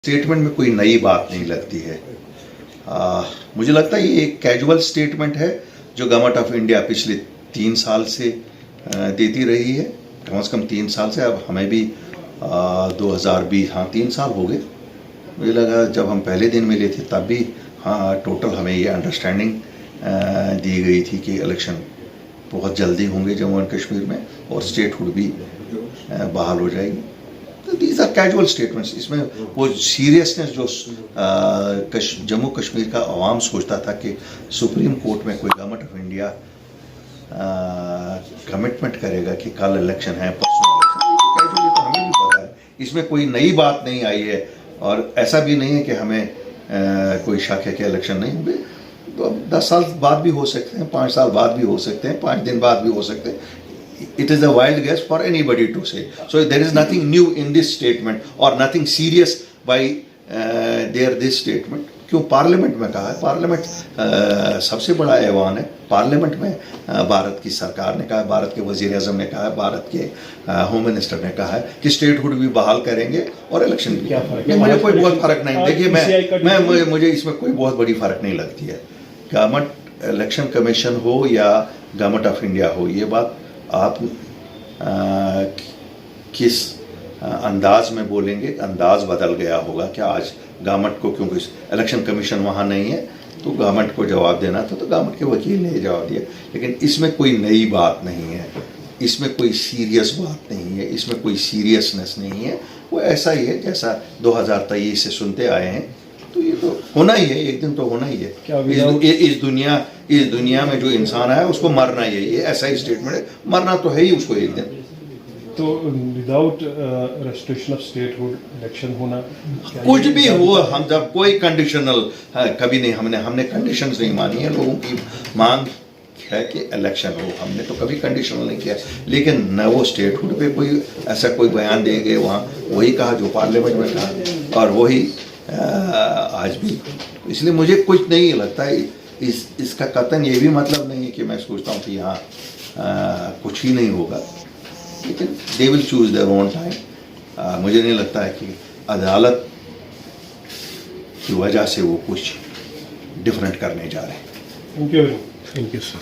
Statement में कोई नई बात नहीं लगती है। मुझे लगता है ये एक कैजुअल स्टेटमेंट है जो गवर्नमेंट ऑफ इंडिया पिछले 3 साल से देती रही है, कम से कम 3 साल से। अब हमें भी 2020 3 साल हो गए। मुझे लगा जब हम पहले दिन मिले थे तब भी टोटल हमें ये अंडरस्टैंडिंग दी गई थी कि इलेक्शन बहुत जल्दी होंगे जम्मू एंड कश्मीर में और स्टेटहुड भी बहाल हो जाएगी। तो दीज आर कैजुअल स्टेटमेंट्स। इसमें वो सीरियसनेस जो जम्मू कश्मीर का अवाम सोचता था कि सुप्रीम कोर्ट में कोई गवर्नमेंट ऑफ इंडिया कमिटमेंट करेगा कि कल इलेक्शन है, परसों इलेक्शन, तो हमें भी पता है। इसमें कोई नई बात नहीं आई है और ऐसा भी नहीं है कि हमें कोई शक है कि इलेक्शन नहीं होंगे। तो अब 10 साल बाद भी हो सकते हैं, 5 साल बाद भी हो सकते हैं, 5 दिन बाद भी हो सकते हैं। It is a wild guess for anybody to say. So there is nothing new in this statement or nothing serious by this statement. क्यों पार्लियामेंट में कहा है? पार्लियामेंट सबसे बड़ा ऐवान है। पार्लियामेंट में भारत की सरकार ने कहा है, भारत के वजीर आज़म ने कहा है, भारत के होम मिनिस्टर ने कहा है कि स्टेटहुड भी बहाल करेंगे और इलेक्शन भी। मुझे कोई बहुत फर्क नहीं। देखिए मुझे इसमें कोई बहुत बड़ी फर्क नहीं लगती है। गवर्नमेंट इलेक्शन कमीशन हो या गवर्नमेंट ऑफ इंडिया हो, ये बात आप किस अंदाज में बोलेंगे, अंदाज बदल गया होगा। क्या आज गवर्नमेंट को, क्योंकि इलेक्शन कमीशन वहाँ नहीं है तो गवर्नमेंट को जवाब देना था, तो गवर्नमेंट के वकील ने जवाब दिया। लेकिन इसमें कोई नई बात नहीं है, इसमें कोई सीरियस बात नहीं है, इसमें कोई सीरियसनेस नहीं है। वो ऐसा ही है जैसा 2023 से सुनते आए हैं। तो ये तो होना ही है, एक दिन तो होना ही है। इस दुनिया में जो इंसान है उसको मरना ही है, ये ऐसा ही स्टेटमेंट है। मरना तो है ही उसको एक दिन। तो without restriction of statehood election होना, कुछ भी हो, हम जब कोई कंडीशनल कभी नहीं, हमने कंडीशंस नहीं मानी है। लोगों की मांग है कि इलेक्शन हो, हमने तो कभी कंडीशनल नहीं किया। लेकिन न वो स्टेटहुड पे कोई ऐसा कोई बयान दे गए, वहाँ वही कहा जो पार्लियामेंट में कहा और वही आज भी। इसलिए मुझे कुछ नहीं लगता है। इसका कतन ये भी मतलब नहीं है कि मैं सोचता हूँ कि यहाँ कुछ ही नहीं होगा। लेकिन they will choose their own time. मुझे नहीं लगता है कि अदालत की वजह से वो कुछ डिफरेंट करने जा रहे हैं। Thank you sir.